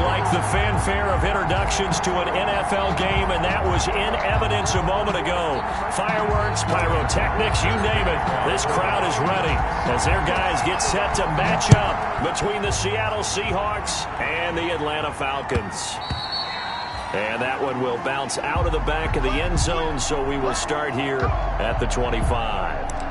like the fanfare of introductions to an NFL game, and that was in evidence a moment ago. Fireworks, pyrotechnics, you name it. This crowd is ready as their guys get set to match up between the Seattle Seahawks and the Atlanta Falcons. And that one will bounce out of the back of the end zone, so we will start here at the 25.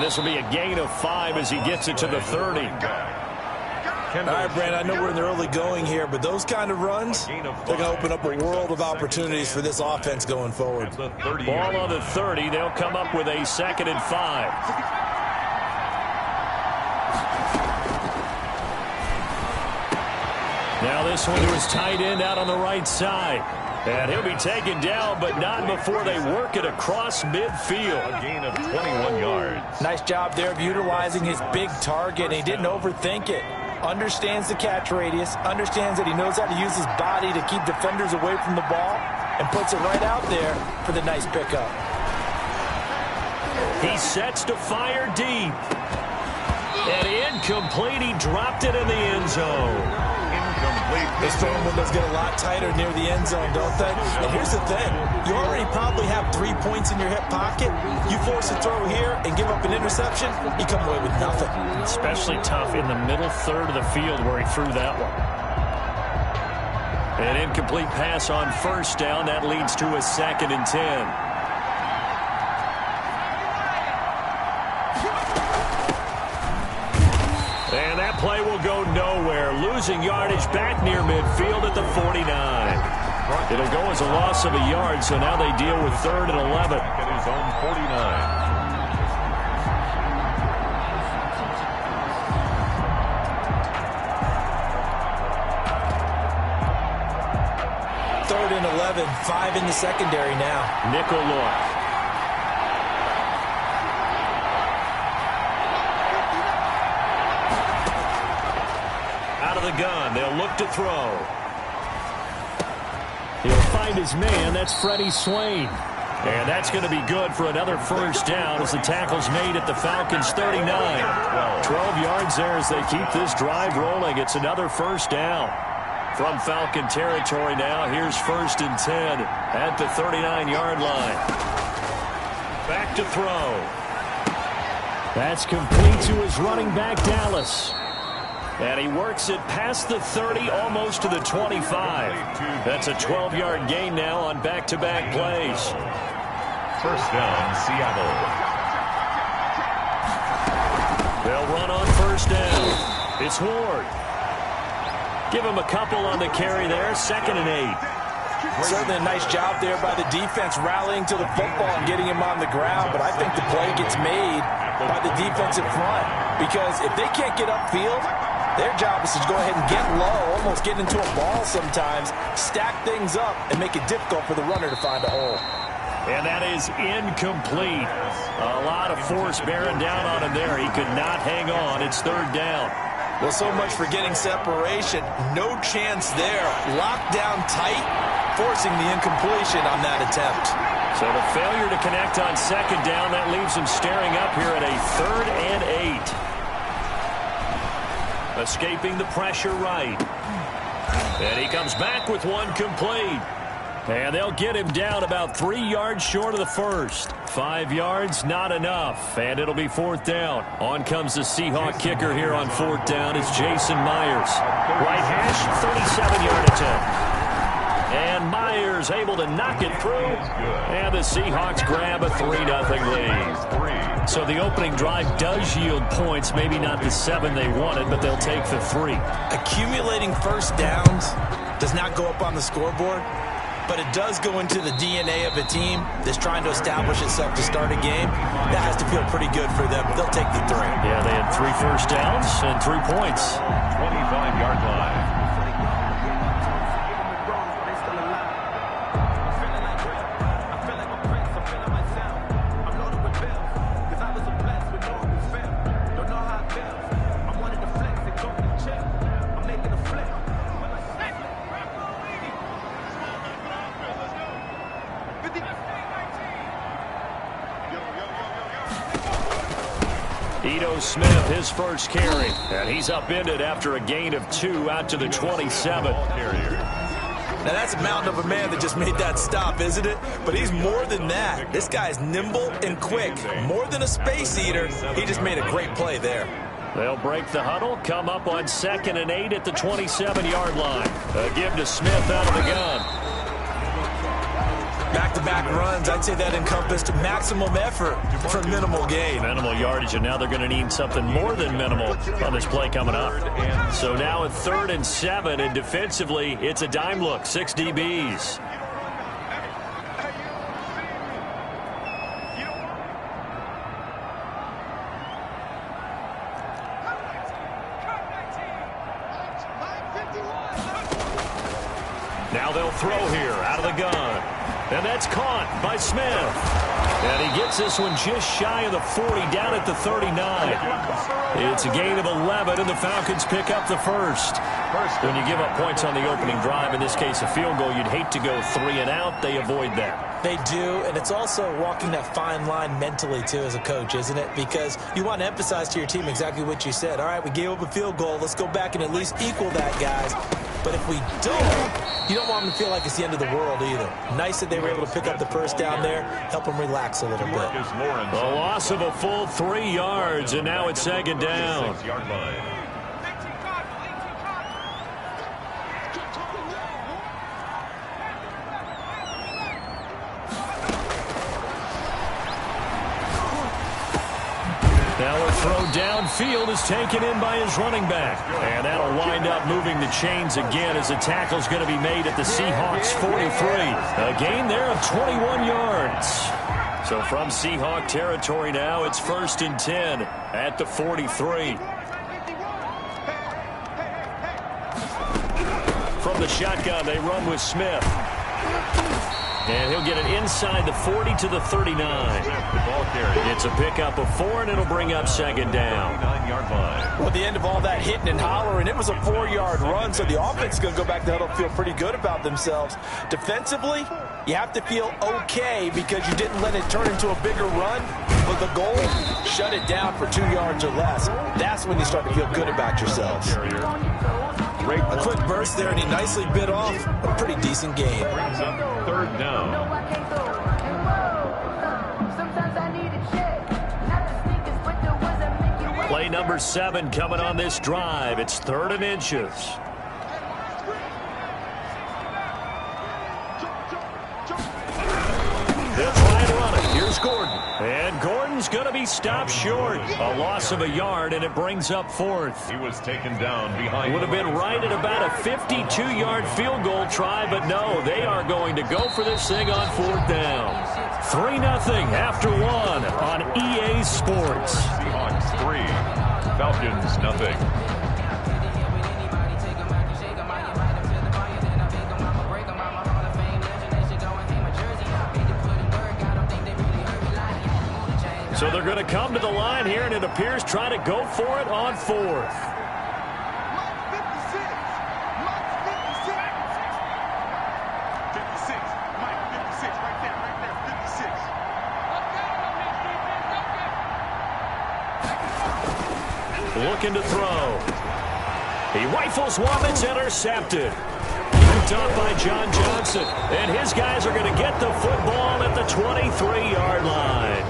This will be a gain of 5 as he gets it to the 30. All right, Brand, I know we're in the early going here, but those kind of runs, they're going to open up a world of opportunities for this offense going forward. Ball on the 30. They'll come up with a 2nd and 5. Now this one to his tight end out on the right side. And he'll be taken down, but not before they work it across midfield. A gain of 21 yards. Nice job there of utilizing his big target. He didn't overthink it. Understands the catch radius, understands that he knows how to use his body to keep defenders away from the ball, and puts it right out there for the nice pickup. He sets to fire deep. And incomplete. He dropped it in the end zone. Those throwing windows get a lot tighter near the end zone, don't they? And here's the thing. You already probably have 3 points in your hip pocket. You force a throw here and give up an interception, you come away with nothing. Especially tough in the middle third of the field where he threw that one. An incomplete pass on first down. That leads to a 2nd and 10. And that play will go nowhere. Losing yardage back near midfield at the 49. It'll go as a loss of a yard, so now they deal with 3rd and 11. At his own 49. Third and 11, 5 in the secondary now. Nickel look. The gun. They'll look to throw. He'll find his man. That's Freddie Swain. And that's going to be good for another first down as the tackle's made at the Falcons' 39. 12 yards there as they keep this drive rolling. It's another first down. From Falcon territory now, here's 1st and 10 at the 39-yard line. Back to throw. That's complete to his running back, Dallas. And he works it past the 30, almost to the 25. That's a 12-yard gain now on back-to-back plays. First down, Seattle. They'll run on first down. It's Ward. Give him a couple on the carry there. 2nd and 8. Certainly a nice job there by the defense rallying to the football and getting him on the ground, but I think the play gets made by the defensive front because if they can't get upfield, their job is to go ahead and get low, almost get into a ball sometimes, stack things up, and make it difficult for the runner to find a hole. And that is incomplete. A lot of force bearing down on him there. He could not hang on. It's 3rd down. Well, so much for getting separation. No chance there. Locked down tight, forcing the incompletion on that attempt. So the failure to connect on 2nd down, that leaves him staring up here at a 3rd and 8. Escaping the pressure right. And he comes back with one complete. And they'll get him down about 3 yards short of the first. 5 yards, not enough. And it'll be 4th down. On comes the Seahawk kicker here on 4th down. It's Jason Myers. Right hash, 37-yard attempt. And Myers able to knock it through. And the Seahawks grab a 3-0 lead. So the opening drive does yield points. Maybe not the 7 they wanted, but they'll take the 3. Accumulating first downs does not go up on the scoreboard, but it does go into the DNA of a team that's trying to establish itself to start a game. That has to feel pretty good for them. They'll take the 3. Yeah, they had 3 first downs and 3 points. 25-yard line. Ito Smith, his first carry, and he's upended after a gain of 2 out to the 27. Now, that's a mountain of a man that just made that stop, isn't it? But he's more than that. This guy's nimble and quick. More than a space eater, he just made a great play there. They'll break the huddle, come up on 2nd and 8 at the 27-yard line. A give to Smith out of the gun. Back-to-back runs, I'd say that encompassed maximum effort for minimal gain. Minimal yardage, and now they're going to need something more than minimal on this play coming up. So now at 3rd and 7, and defensively, it's a dime look, 6 DBs. Now they'll throw here out of the gun. And that's caught by Smith. And he gets this one just shy of the 40, down at the 39. It's a gain of 11, and the Falcons pick up the first. When you give up points on the opening drive, in this case a field goal, you'd hate to go 3 and out. They avoid that. They do, and it's also walking that fine line mentally, too, as a coach, isn't it? Because you want to emphasize to your team exactly what you said. All right, we gave up a field goal. Let's go back and at least equal that, guys. But if we don't, you don't want them to feel like it's the end of the world either. Nice that they were able to pick up the first down there, help them relax a little bit. A loss of a full 3 yards, and now it's 2nd down. Now a throw downfield is taken in by his running back. And that'll wind up moving the chains again as the tackle's going to be made at the Seahawks 43. A gain there of 21 yards. So from Seahawk territory now, it's 1st and 10 at the 43. From the shotgun, they run with Smith. And he'll get it inside the 40 to the 39. It's a pickup of 4, and it'll bring up 2nd down. Well, at the end of all that hitting and hollering, it was a 4-yard run, so the offense is going to go back to the huddle and feel pretty good about themselves. Defensively, you have to feel okay because you didn't let it turn into a bigger run. But the goal, shut it down for 2 yards or less. That's when you start to feel good about yourselves. A quick burst there, and he nicely bit off a pretty decent gain. 3rd down. Play number 7 coming on this drive. It's 3rd and inches. They'll try and run it. Here's Gordon. And Gordon's going to be stopped short. A loss of a yard, and it brings up 4th. He was taken down behind. Would have been right at about a 52-yard field goal try, but no, they are going to go for this thing on 4th down. 3-0 after 1 on EA Sports. Seahawks 3, Falcons nothing. So they're going to come to the line here, and it appears trying to go for it on 4th. Looking to throw. He rifles one that's intercepted. Picked up by John Johnson. And his guys are going to get the football at the 23-yard line.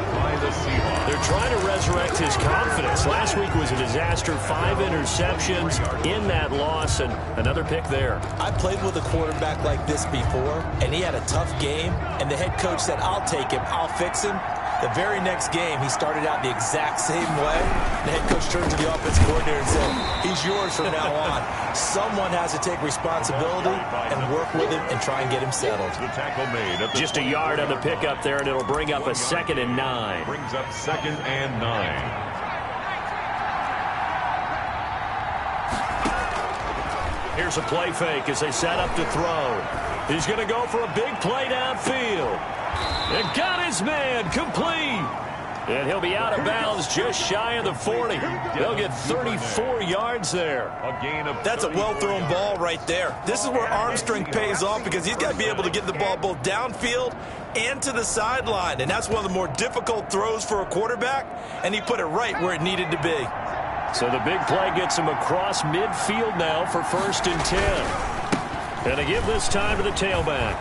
They're trying to resurrect his confidence. Last week was a disaster. 5 interceptions in that loss, and another pick there. I played with a quarterback like this before, and he had a tough game, and the head coach said, I'll take him, I'll fix him. The very next game, he started out the exact same way. The head coach turned to the offensive coordinator and said, he's yours from now on. Someone has to take responsibility and work with him and try and get him settled. The tackle made at the Just a yard on the pickup there, and it'll bring up a 2nd and 9. brings up 2nd and 9. Here's a play fake as they set up to throw. He's going to go for a big play downfield. And got his man complete. And he'll be out of bounds just shy of the 40. They'll get 34 yards there. A gain of That's a well-thrown ball right there. This is where arm strength pays off because he's got to be able to get the ball both downfield and to the sideline. And that's one of the more difficult throws for a quarterback, and he put it right where it needed to be. So the big play gets him across midfield now for 1st and 10. And to give this time to the tailback.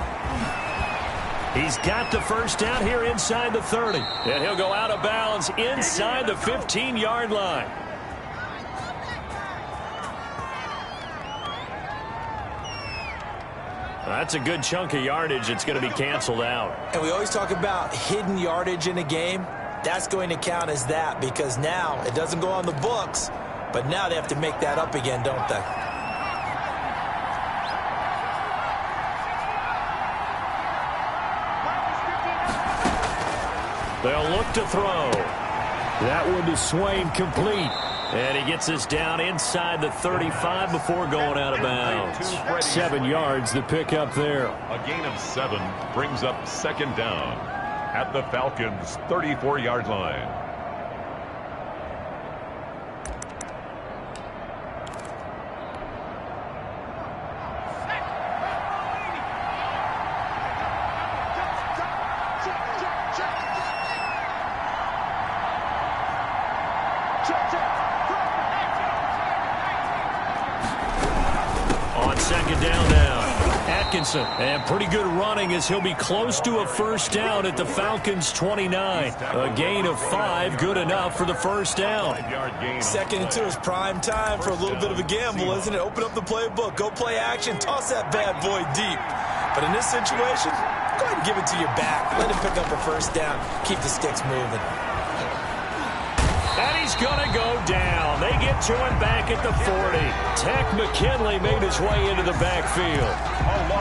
He's got the first down here inside the 30. And he'll go out of bounds inside the 15-yard line. That's a good chunk of yardage. It's going to be canceled out. And we always talk about hidden yardage in a game. That's going to count as that because now it doesn't go on the books, but now they have to make that up again, don't they? They'll look to throw. That one to Swain, complete. And he gets this down inside the 35 before going out of bounds. 7 yards the pick up there. A gain of 7 brings up 2nd down at the Falcons' 34-yard line. On 2nd down now, Atkinson. And pretty good running as he'll be close to a first down at the Falcons' 29. A gain of 5, good enough for the first down. 5-yard gain. 2nd and 2 is prime time for a little bit of a gamble, isn't it? Open up the playbook, go play action, toss that bad boy deep. But in this situation, go ahead and give it to your back. Let him pick up a first down. Keep the sticks moving. And he's going to go down. They get to him back at the 40. Tech McKinley made his way into the backfield.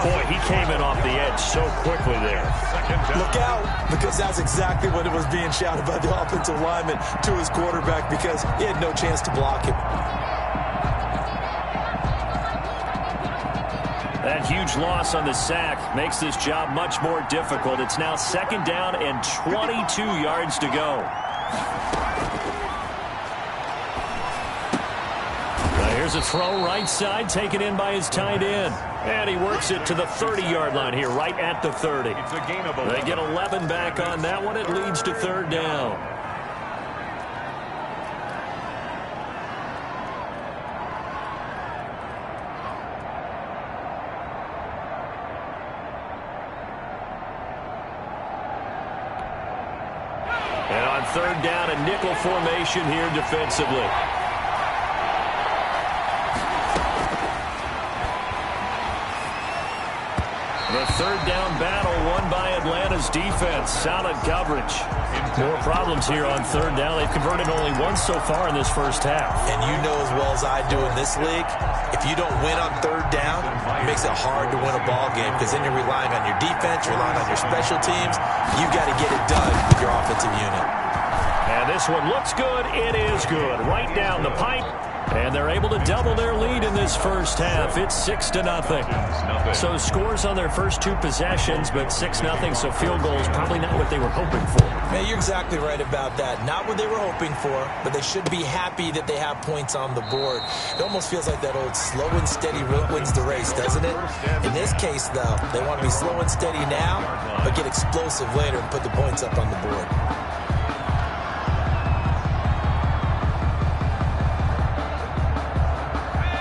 Boy, he came in off the edge so quickly there. Look out, because that's exactly what it was being shouted by the offensive lineman to his quarterback because he had no chance to block him. That huge loss on the sack makes this job much more difficult. It's now 2nd down and 22 yards to go. Here's a throw right side taken in by his tight end. And he works it to the 30-yard line here, right at the 30. It's a gain of 11. They get 11 back on that one. It leads to 3rd down. And on 3rd down, a nickel formation here defensively. The 3rd down battle won by Atlanta's defense. Solid coverage. More problems here on 3rd down. They've converted only once so far in this first half. And you know as well as I do in this league, if you don't win on 3rd down, it makes it hard to win a ball game because then you're relying on your defense, relying on your special teams. You've got to get it done with your offensive unit. And this one looks good. It is good. Right down the pipe. And they're able to double their lead in this first half. It's 6-0. So scores on their first 2 possessions, but 6-0, so field goals probably not what they were hoping for. Man, you're exactly right about that. Not what they were hoping for, but they should be happy that they have points on the board. It almost feels like that old slow and steady wins the race, doesn't it? In this case, though, they want to be slow and steady now, but get explosive later and put the points up on the board.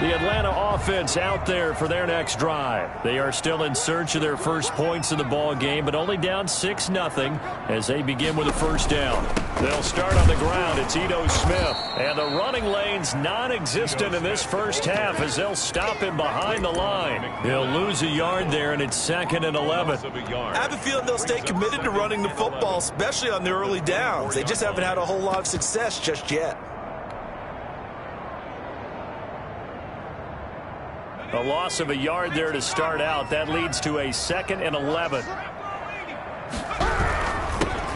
The Atlanta offense out there for their next drive. They are still in search of their first points in the ball game, but only down 6-0 as they begin with a first down. They'll start on the ground. It's Ito Smith. And the running lane's non-existent in this first half as they'll stop him behind the line. He'll lose a yard there, and it's 2nd and 11. I have a feeling they'll stay committed to running the football, especially on the early downs. They just haven't had a whole lot of success just yet. A loss of a yard there to start out. That leads to a 2nd and 11.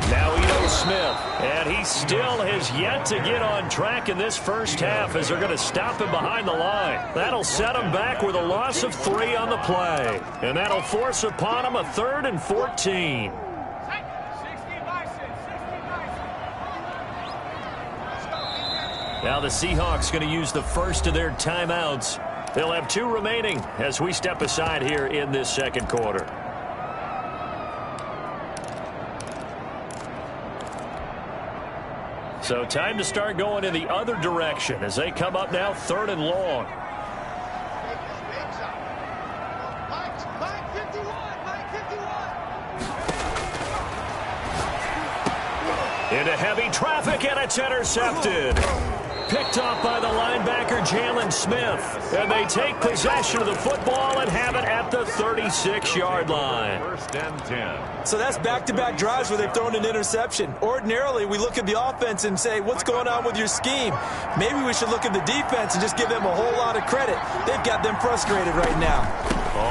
Now Ito Smith, and he still has yet to get on track in this first half as they're going to stop him behind the line. That'll set him back with a loss of 3 on the play. And that'll force upon him a 3rd and 14. Now the Seahawks going to use the first of their timeouts. They'll have 2 remaining as we step aside here in this second quarter. So time to start going in the other direction as they come up now 3rd and long. Into heavy traffic, and it's intercepted. Picked off by the linebacker, Jalen Smith. And they take possession of the football and have it at the 36-yard line. 1st and 10. So that's back-to-back drives where they've thrown an interception. Ordinarily, we look at the offense and say, what's going on with your scheme? Maybe we should look at the defense and just give them a whole lot of credit. They've got them frustrated right now.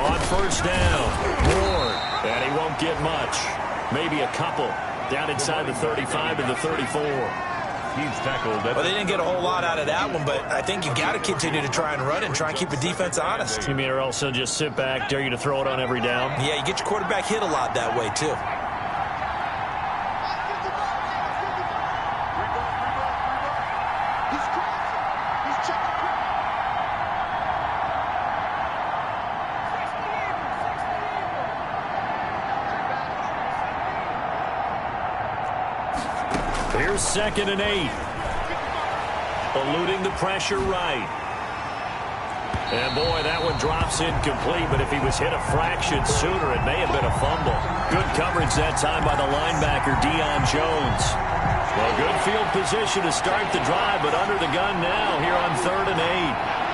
On 1st down, Ward. And he won't get much. Maybe a couple. Down inside the 35 to the 34. He's tackled. Well, they didn't get a whole lot out of that one, but I think you got to continue to try and run and try and keep the defense honest. You mean or also just sit back, dare you to throw it on every down? Yeah, you get your quarterback hit a lot that way, too. Here's 2nd and 8. Eluding the pressure right. And boy, that one drops incomplete, but if he was hit a fraction sooner, it may have been a fumble. Good coverage that time by the linebacker, Deion Jones. Well, good field position to start the drive, but under the gun now here on 3rd and 8.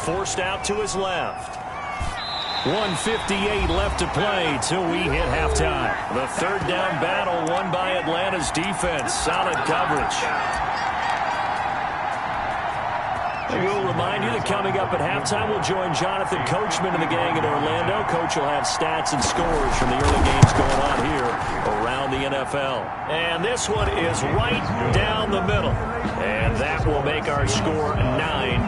Forced out to his left. 1:58 left to play till we hit halftime. The 3rd down battle won by Atlanta's defense. Solid coverage. I will remind you that coming up at halftime, we'll join Jonathan Coachman and the gang in Orlando. Coach will have stats and scores from the early games going on here around the NFL. And this one is right down the middle. And that will make our score 9-0.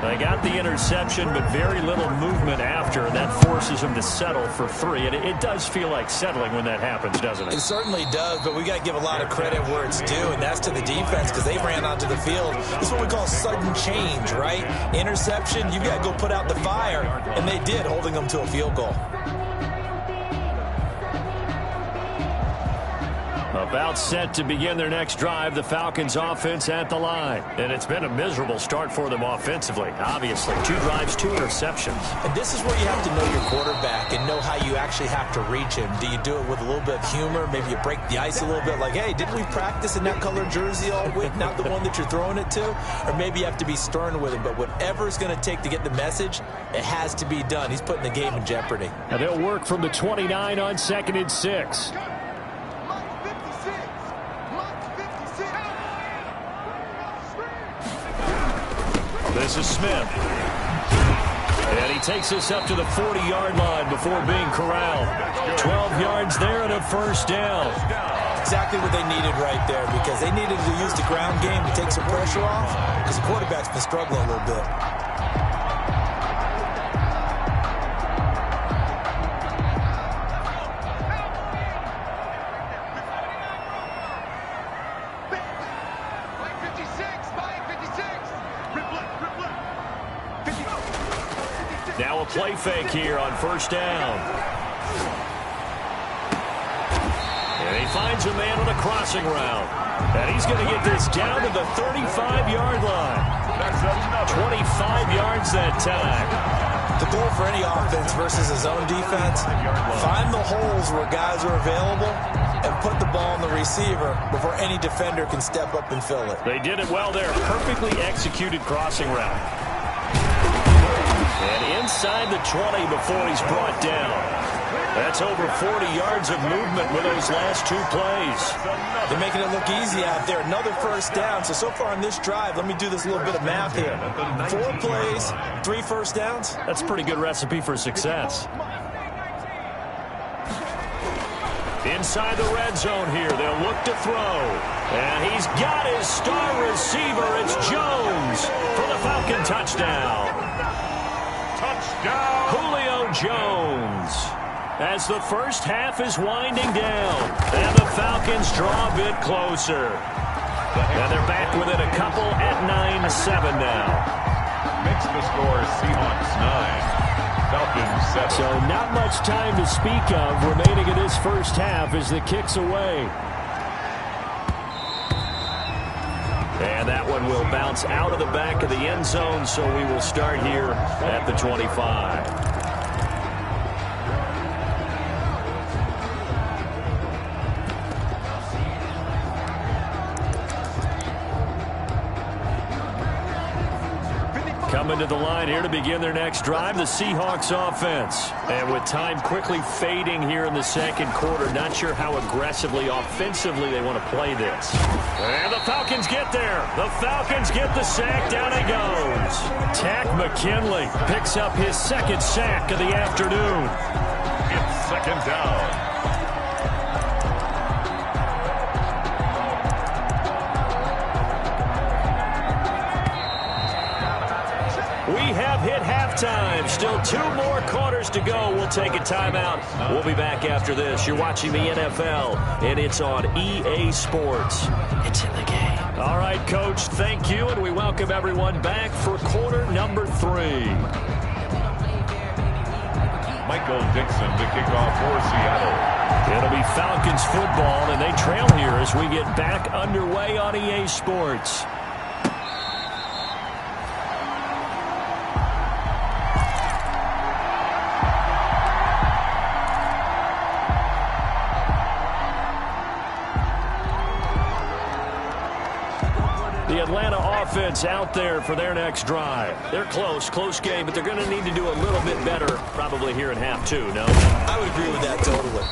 They got the interception, but very little movement after, and that forces them to settle for 3. And it does feel like settling when that happens, doesn't it? It certainly does, but we got to give a lot of credit where it's due, and that's to the defense because they ran onto the field. This is what we call sudden change, right? Interception, you got to go put out the fire, and they did, holding them to a field goal. About set to begin their next drive, the Falcons offense at the line. And it's been a miserable start for them offensively, obviously. 2 drives, 2 interceptions. And this is where you have to know your quarterback and know how you actually have to reach him. Do you do it with a little bit of humor? Maybe you break the ice a little bit like, hey, didn't we practice in that color jersey all week, not the one that you're throwing it to? Or maybe you have to be stern with him. But whatever it's going to take to get the message, it has to be done. He's putting the game in jeopardy. And they'll work from the 29 on 2nd and 6. This is Smith. And he takes us up to the 40-yard line before being corralled. 12 yards there and a 1st down. Exactly what they needed right there because they needed to use the ground game to take some pressure off because the quarterback's been struggling a little bit. Now a play fake here on 1st down. And he finds a man on a crossing route. And he's going to get this down to the 35-yard line. 25 yards that time. The goal for any offense versus a zone defense, find the holes where guys are available and put the ball on the receiver before any defender can step up and fill it. They did it well there. Perfectly executed crossing route. And inside the 20 before he's brought down. That's over 40 yards of movement with those last 2 plays. They're making it look easy out there. Another 1st down. So far on this drive, let me do this little bit of math here. 4 plays, 3 1st downs. That's a pretty good recipe for success. Inside the red zone here, they'll look to throw. And he's got his star receiver. It's Jones for the Falcon touchdown. Touchdown! Julio Jones. As the first half is winding down, and the Falcons draw a bit closer. And they're back within a couple at 9-7 now. Makes the score Seahawks 9. Falcons 7. So not much time to speak of remaining in this first half as the kick's away. And that one will bounce out of the back of the end zone, so we will start here at the 25. Coming to the line here to begin their next drive, the Seahawks offense. And with time quickly fading here in the second quarter, not sure how aggressively, offensively they want to play this. And the Falcons get there. The Falcons get the sack. Down he goes. Takk McKinley picks up his second sack of the afternoon. It's second down. We have hit halftime. Still 2 more quarters to go. We'll take a timeout. We'll be back after this. You're watching the NFL, and it's on EA Sports. It's in the game. All right, Coach, thank you, and we welcome everyone back for quarter number 3. Michael Dixon to kick off for Seattle. It'll be Falcons football, and they trail here as we get back underway on EA Sports. The Atlanta offense out there for their next drive. They're close game, but they're going to need to do a little bit better probably here in half 2, no? I would agree with that totally.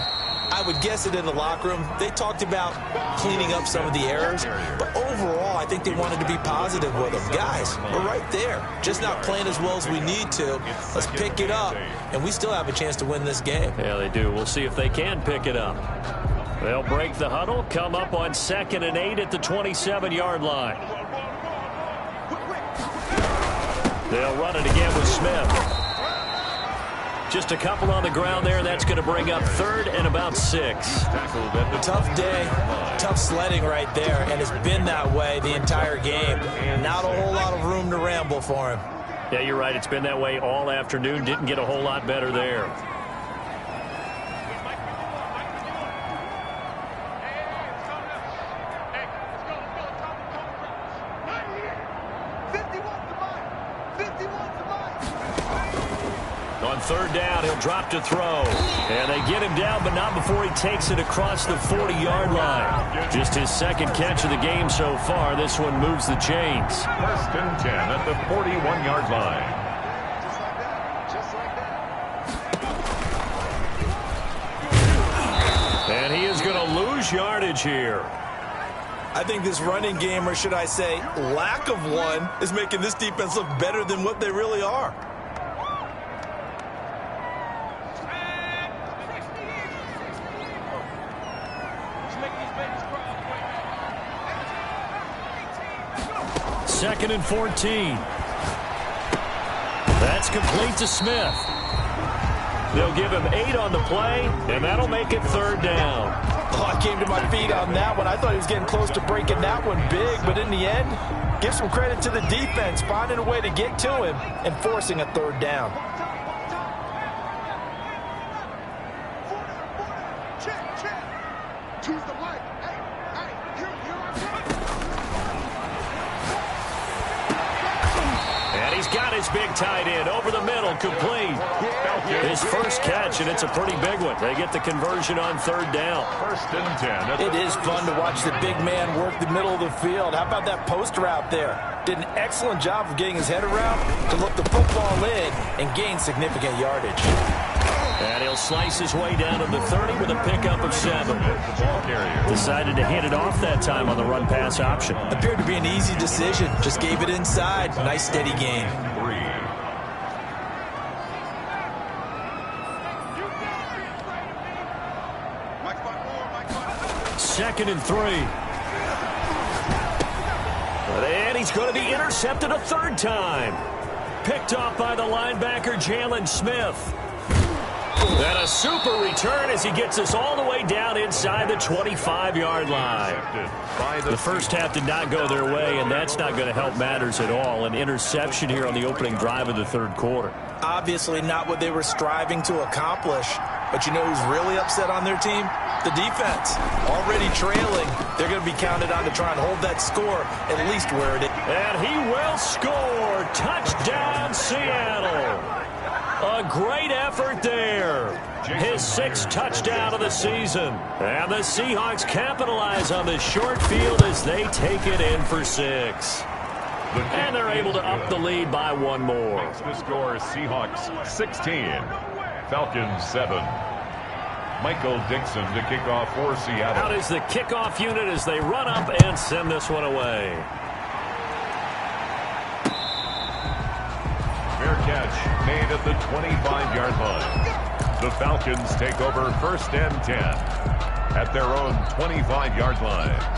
I would guess it in the locker room. They talked about cleaning up some of the errors, but overall, I think they wanted to be positive with them. Guys, we're right there. Just not playing as well as we need to. Let's pick it up, and we still have a chance to win this game. Yeah, they do. We'll see if they can pick it up. They'll break the huddle, come up on 2nd and 8 at the 27-yard line. They'll run it again with Smith. Just a couple on the ground there. That's going to bring up 3rd and about 6. Tough day, tough sledding right there, and it's been that way the entire game. Not a whole lot of room to ramble for him. Yeah, you're right. It's been that way all afternoon. Didn't get a whole lot better there. On 3rd down, he'll drop to throw. And they get him down, but not before he takes it across the 40-yard line. Just his 2nd catch of the game so far. This one moves the chains. 1st and 10 at the 41-yard line. And he is going to lose yardage here. I think this running game, or should I say lack of one, is making this defense look better than what they really are. Second and 14. That's complete to Smith. They'll give him 8 on the play, and that'll make it 3rd down. Oh, I came to my feet on that one. I thought he was getting close to breaking that one big, but in the end, give some credit to the defense, finding a way to get to him and forcing a 3rd down. Got his big tight end over the middle, complete. His first catch, and it's a pretty big one. They get the conversion on 3rd down. 1st and 10. It is fun to watch the big man work the middle of the field. How about that post route there? Did an excellent job of getting his head around to look the football in and gain significant yardage. And he'll slice his way down to the 30 with a pickup of 7. Decided to hit it off that time on the run-pass option. Appeared to be an easy decision. Just gave it inside. Nice, steady gain. 3. 2nd and 3. And he's going to be intercepted a third time. Picked off by the linebacker, Jalen Smith. And a super return as he gets us all the way down inside the 25-yard line. The first half did not go their way, and that's not going to help matters at all. An interception here on the opening drive of the third quarter. Obviously not what they were striving to accomplish. But you know who's really upset on their team? The defense. Already trailing. They're going to be counted on to try and hold that score at least where it is. And he will score. Touchdown, Seattle. A great effort there. His 6th touchdown of the season. And the Seahawks capitalize on this short field as they take it in for 6. And they're able to up the lead by one more. The score is Seahawks 16, Falcons 7. Michael Dixon to kick off for Seattle. Out is the kickoff unit as they run up and send this one away. Fair catch made at the 25-yard line. The Falcons take over 1st and 10 at their own 25-yard line.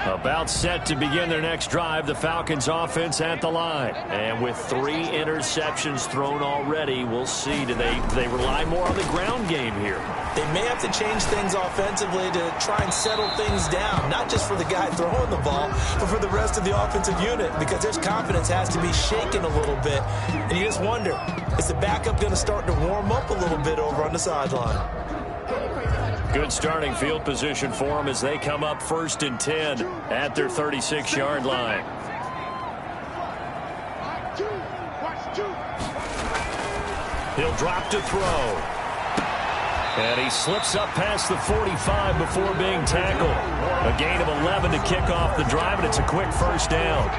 About set to begin their next drive, the Falcons offense at the line. And with 3 interceptions thrown already, we'll see. Do they rely more on the ground game here? They may have to change things offensively to try and settle things down, not just for the guy throwing the ball, but for the rest of the offensive unit, because their confidence has to be shaken a little bit. And you just wonder, is the backup going to start to warm up a little bit over on the sideline? Good starting field position for them as they come up 1st and 10 at their 36-yard line. He'll drop to throw. And he slips up past the 45 before being tackled. A gain of 11 to kick off the drive, and it's a quick first down.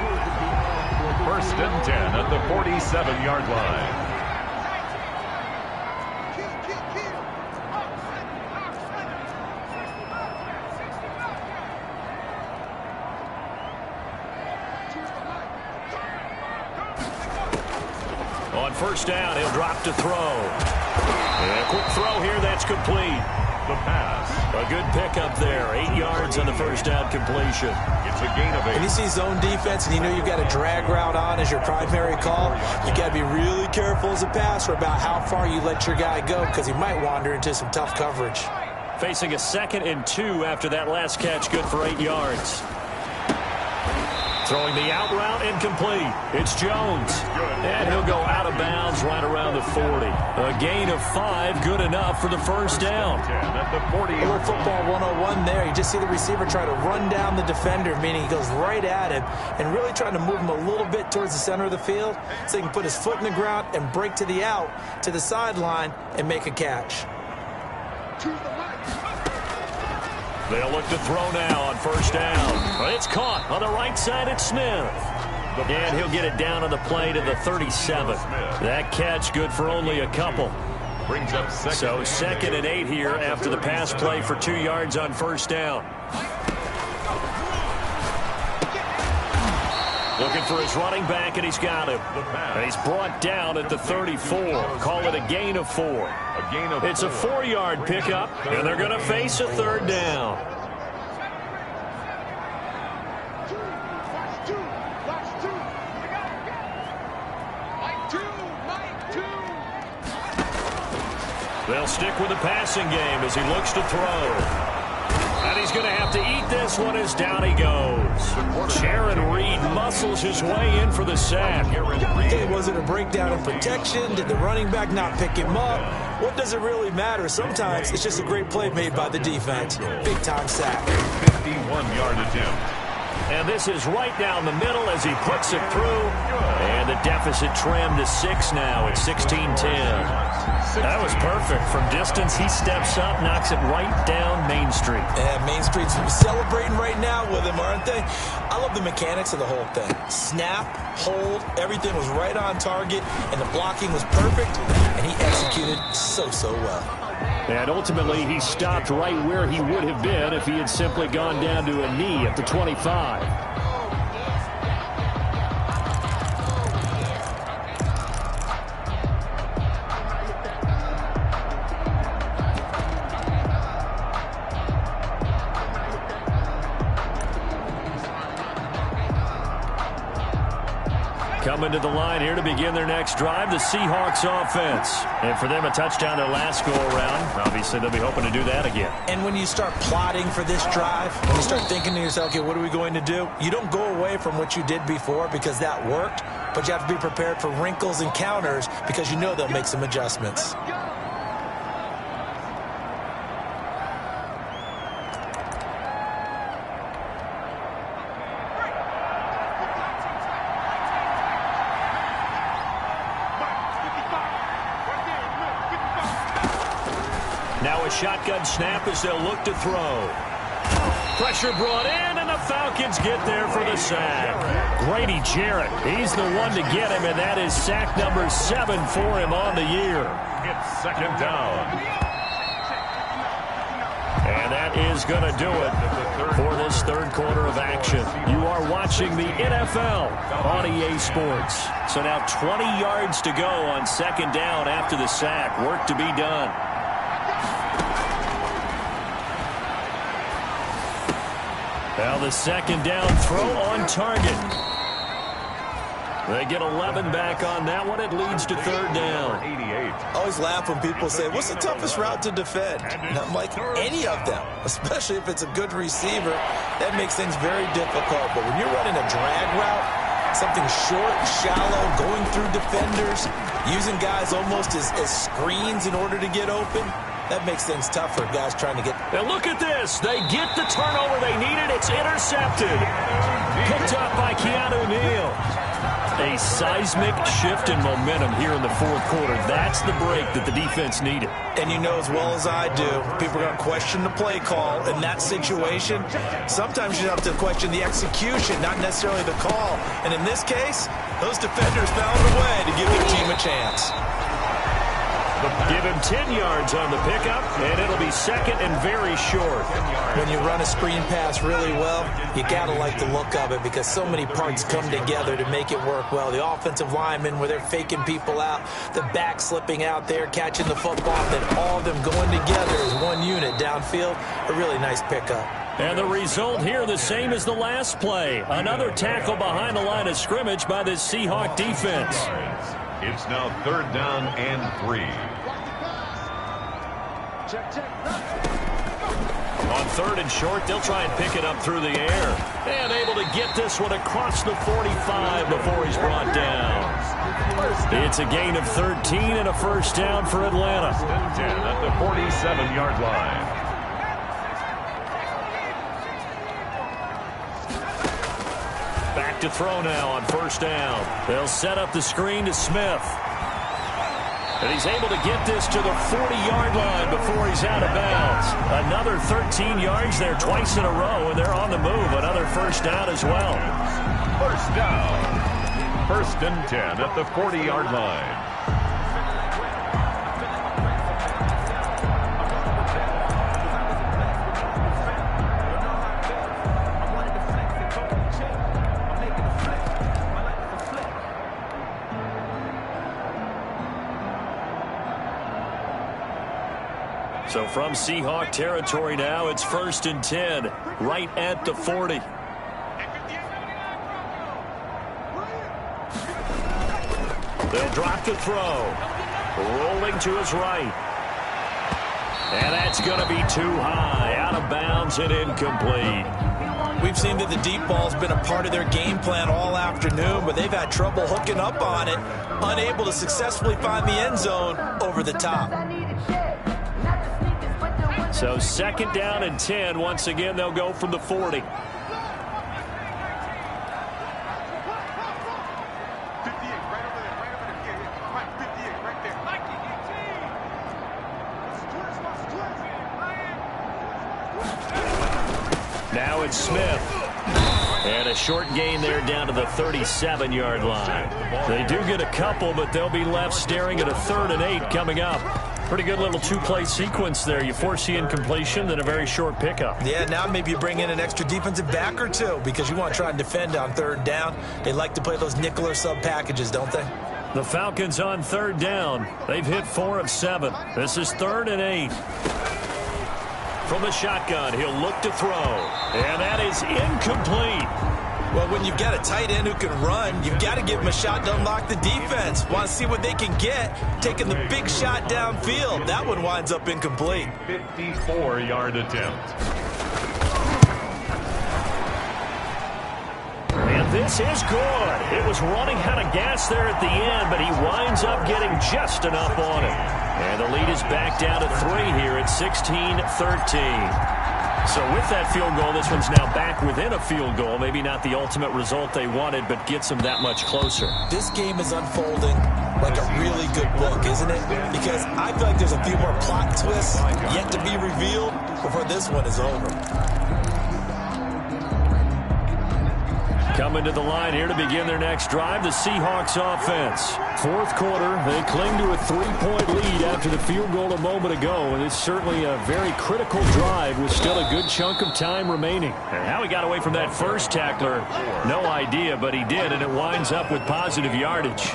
1st and 10 at the 47-yard line. On 1st down, he'll drop to throw. And a quick throw here, that's complete. The pass. A good pickup there. 8 yards on the 1st down completion. It's a gain of 8. When you see zone defense and you know you've got a drag route on as your primary call, you got to be really careful as a passer about how far you let your guy go, because he might wander into some tough coverage. Facing a 2nd and 2 after that last catch, good for 8 yards. Throwing the out route, incomplete. It's Jones. And he'll go out of bounds right around the 40. A gain of 5, good enough for the first down. At the 40. A little football 101 there. You just see the receiver try to run down the defender, meaning he goes right at him and really trying to move him a little bit towards the center of the field so he can put his foot in the ground and break to the out, to the sideline, and make a catch. They'll look to throw now on 1st down. It's caught on the right side. It's Smith. And he'll get it down on the play to the 37. That catch good for only a couple. Brings up 2nd. So 2nd and 8 here after the pass play for 2 yards on 1st down. Looking for his running back, and he's got him. And he's brought down at the 34. Call it a gain of 4. It's a 4-yard pickup, and they're going to face a 3rd down. They'll stick with the passing game as he looks to throw. And he's going to have to eat this one as down he goes. Sharon Reed muscles his way in for the sack. Hey, was it a breakdown in protection? Did the running back not pick him up? What does it really matter? Sometimes it's just a great play made by the defense. Big-time sack. 51-yard attempt. And this is right down the middle as he puts it through. And the deficit trimmed to 6 now at 16-10. That was perfect. From distance, he steps up, knocks it right down Main Street. Yeah, Main Street's celebrating right now with him, aren't they? I love the mechanics of the whole thing. Snap, hold, everything was right on target, and the blocking was perfect, and he executed so well. And ultimately, he stopped right where he would have been if he had simply gone down to a knee at the 25. Coming to the line here to begin their next drive, the Seahawks offense. And for them, a touchdown their last go-around. Obviously, they'll be hoping to do that again. And when you start plotting for this drive, when you start thinking to yourself, okay, what are we going to do? You don't go away from what you did before because that worked, but you have to be prepared for wrinkles and counters because you know they'll make some adjustments. Now a shotgun snap as they'll look to throw. Pressure brought in, and the Falcons get there for the sack. Grady Jarrett, he's the one to get him, and that is sack number 7 for him on the year. It's second down. And that is going to do it for this third quarter of action. You are watching the NFL on EA Sports. So now 20 yards to go on second down after the sack. Work to be done. Now the second down throw on target. They get 11 back on that one. It leads to third down. I always laugh when people say, what's the toughest route to defend? And I'm like, any of them, especially if it's a good receiver. That makes things very difficult. But when you're running a drag route, something short, shallow, going through defenders, using guys almost as screens in order to get open, that makes things tough for guys trying to get. And look at this. They get the turnover they needed. It's intercepted. Picked up by Keanu Neal. A seismic shift in momentum here in the fourth quarter. That's the break that the defense needed. And you know as well as I do, people are going to question the play call in that situation. Sometimes you have to question the execution, not necessarily the call. And in this case, those defenders found a way to give their team a chance. Give him 10 yards on the pickup, and it'll be second and very short. When you run a screen pass really well, you got to like the look of it because so many parts come together to make it work well. The offensive linemen, where they're faking people out, the back slipping out there, catching the football, then all of them going together as one unit downfield. A really nice pickup. And the result here the same as the last play. Another tackle behind the line of scrimmage by this Seahawk defense. It's now third down and 3. On third and short, they'll try and pick it up through the air. And able to get this one across the 45 before he's brought down. It's a gain of 13 and a first down for Atlanta. 10 at the 47-yard line. Back to throw now on first down. They'll set up the screen to Smith. And he's able to get this to the 40-yard line before he's out of bounds. Another 13 yards there twice in a row, and they're on the move. Another first down as well. First down. First and 10 at the 40-yard line. So from Seahawk territory now, it's first and 10, right at the 40. They'll drop the throw. Rolling to his right. And that's going to be too high, out of bounds and incomplete. We've seen that the deep ball's been a part of their game plan all afternoon, but they've had trouble hooking up on it, unable to successfully find the end zone over the top. So second down and 10. Once again, they'll go from the 40. Now it's Smith. And a short gain there down to the 37-yard line. They do get a couple, but they'll be left staring at a 3rd and 8 coming up. Pretty good little two-play sequence there. You force the incompletion, then a very short pickup. Yeah, now maybe you bring in an extra defensive back or two because you want to try and defend on 3rd down. They like to play those nickel or sub packages, don't they? The Falcons on 3rd down. They've hit 4 of 7. This is 3rd and 8. From the shotgun, he'll look to throw. And that is incomplete. Well, when you've got a tight end who can run, you've got to give him a shot to unlock the defense. Want to see what they can get, taking the big shot downfield. That one winds up incomplete. 54-yard attempt. And this is good. It was running out of gas there at the end, but he winds up getting just enough on it. And the lead is back down to 3 here at 16-13. So with that field goal, this one's now back within a field goal. Maybe not the ultimate result they wanted, but gets them that much closer. This game is unfolding like a really good book, isn't it? Because I feel like there's a few more plot twists yet to be revealed before this one is over. Coming to the line here to begin their next drive, the Seahawks offense. Fourth quarter, they cling to a 3-point lead after the field goal a moment ago, and it's certainly a very critical drive with still a good chunk of time remaining. And how he got away from that first tackler, no idea, but he did, and it winds up with positive yardage.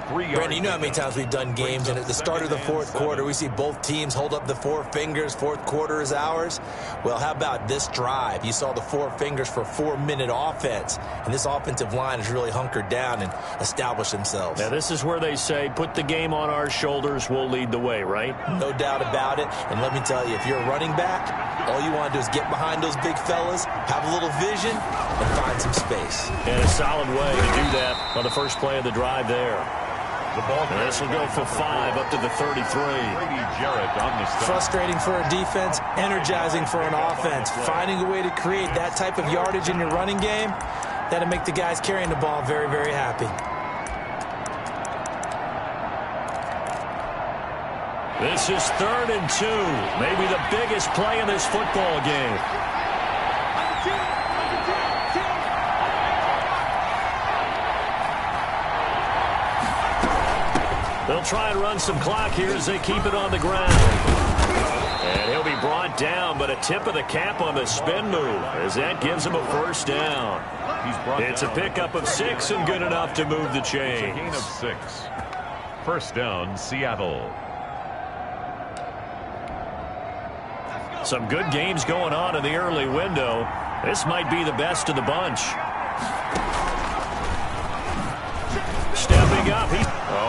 Brandon, you know how many times we've done games, and at the start of the fourth quarter, we see both teams hold up the 4 fingers. Fourth quarter is ours. Well, how about this drive? You saw the 4 fingers for 4-minute offense, and this offensive line has really hunkered down and established themselves. Now, this is where they say, put the game on our shoulders, we'll lead the way, right? No doubt about it. And let me tell you, if you're a running back, all you want to do is get behind those big fellas, have a little vision, and find some space. And a solid way to do that on the first play of the drive there. This will go for 5 up to the 33. Frustrating for a defense, energizing for an offense. Finding a way to create that type of yardage in your running game, that'll make the guys carrying the ball very, very happy. This is 3rd and 2. Maybe the biggest play in this football game. They'll try and run some clock here as they keep it on the ground. And he'll be brought down, but a tip of the cap on the spin move as that gives him a first down. It's a pickup of 6 and good enough to move the chains. It's a gain of 6. First down, Seattle. Some good games going on in the early window. This might be the best of the bunch. Stepping up.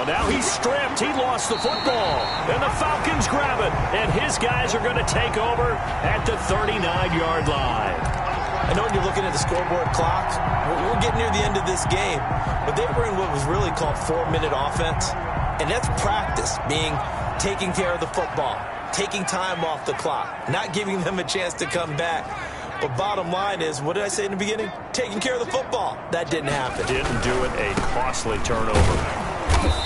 Now he's stripped. He lost the football. And the Falcons grab it. And his guys are going to take over at the 39-yard line. I know when you're looking at the scoreboard clock, we're getting near the end of this game. But they were in what was really called 4-minute offense. And that's practice, being taking care of the football, taking time off the clock, not giving them a chance to come back. But bottom line is, what did I say in the beginning? Taking care of the football. That didn't happen. Didn't do it. A costly turnover.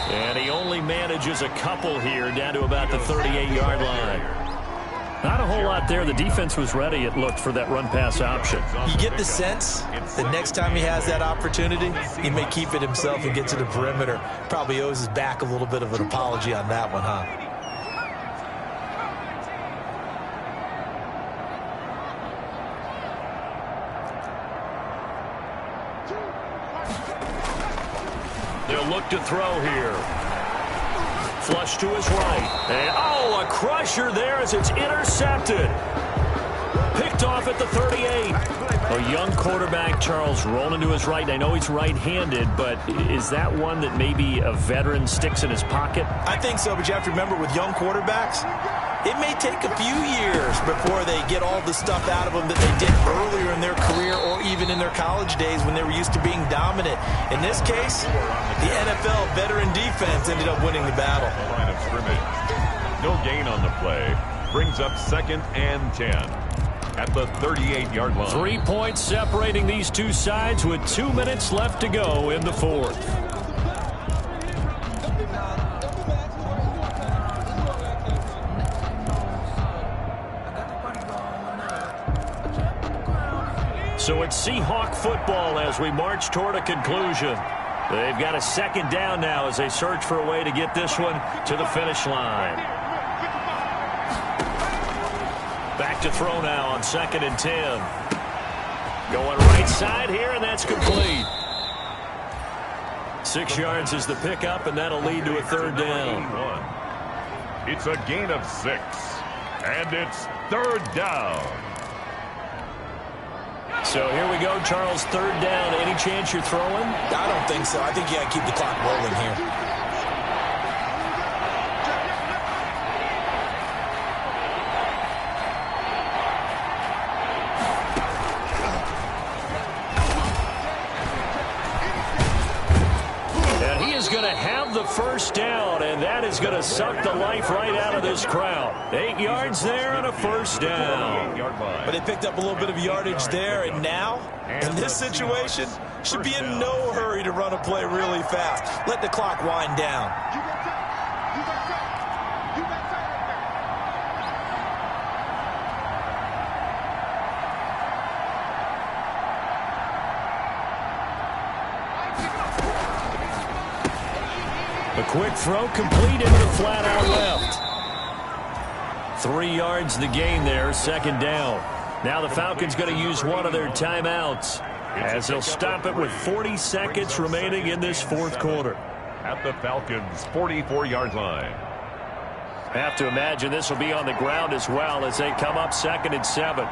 And he only manages a couple here down to about the 38-yard line. Not a whole lot there. The defense was ready, it looked, for that run-pass option. You get the sense that next time he has that opportunity, he may keep it himself and get to the perimeter. Probably owes his back a little bit of an apology on that one, huh? They'll look to throw here. Flush to his right. And, a crusher there as it's intercepted. Picked off at the 38. A young quarterback, Charles, rolling to his right. I know he's right-handed, but is that one that maybe a veteran sticks in his pocket? I think so, but you have to remember with young quarterbacks, it may take a few years before they get all the stuff out of them that they did earlier in their career or even in their college days when they were used to being dominant. In this case, the NFL veteran defense ended up winning the battle. Line of scrimmage. No gain on the play. Brings up 2nd and 10 at the 38-yard line. 3 points separating these two sides with 2 minutes left to go in the fourth. So it's Seahawk football as we march toward a conclusion. They've got a 2nd down now as they search for a way to get this one to the finish line. Back to throw now on 2nd and 10. Going right side here, and that's complete. 6 yards is the pickup, and that'll lead to a 3rd down. It's a gain of 6, and it's 3rd down. So here we go, Charles, third down. Any chance you're throwing? I don't think so. I think you got to keep the clock rolling here. Going to have the first down, and that is going to suck the life right out of this crowd. 8 yards there and a first down. But they picked up a little bit of yardage there, and now, in this situation, should be in no hurry to run a play really fast. Let the clock wind down. A quick throw complete into the flat out left. 3 yards the gain there, second down. Now the Falcons going to use one of their timeouts as they'll stop it with 40 seconds remaining in this fourth quarter. At the Falcons' 44-yard line. Have to imagine this will be on the ground as well as they come up 2nd and 7.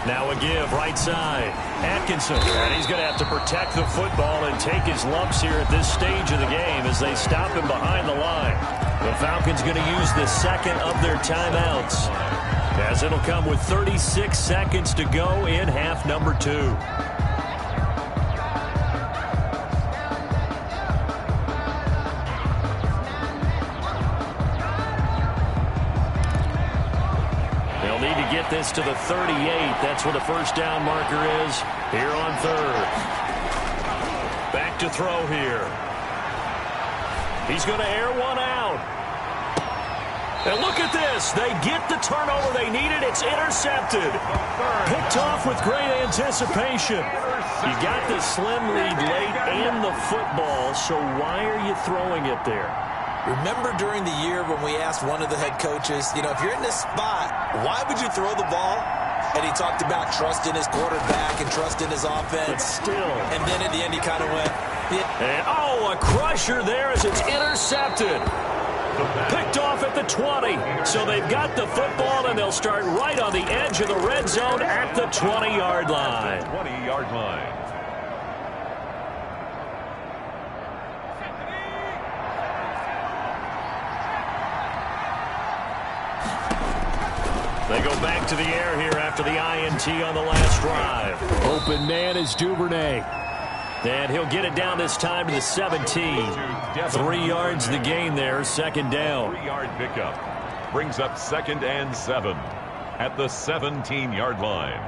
Now a give right side. Atkinson, and he's going to have to protect the football and take his lumps here at this stage of the game as they stop him behind the line. The Falcons going to use the second of their timeouts as it'll come with 36 seconds to go in half number 2. Get this to the 38. That's where the first down marker is here on third. Back to throw here. He's going to air one out. And look at this. They get the turnover they needed. It's intercepted. Picked off with great anticipation. You got the slim lead late and the football, so why are you throwing it there? Remember during the year when we asked one of the head coaches, if you're in this spot, why would you throw the ball? And he talked about trust in his quarterback and trust in his offense. But still. And then at the end, he kind of went. And, a crusher there as it's intercepted. Picked off at the 20. So they've got the football, and they'll start right on the edge of the red zone at the 20-yard line. 20-yard line. They go back to the air here after the INT on the last drive. Open man is Duvernay. And he'll get it down this time to the 17. 3 yards the gain there, second down. 3-yard pickup. Brings up 2nd and 7 at the 17-yard line.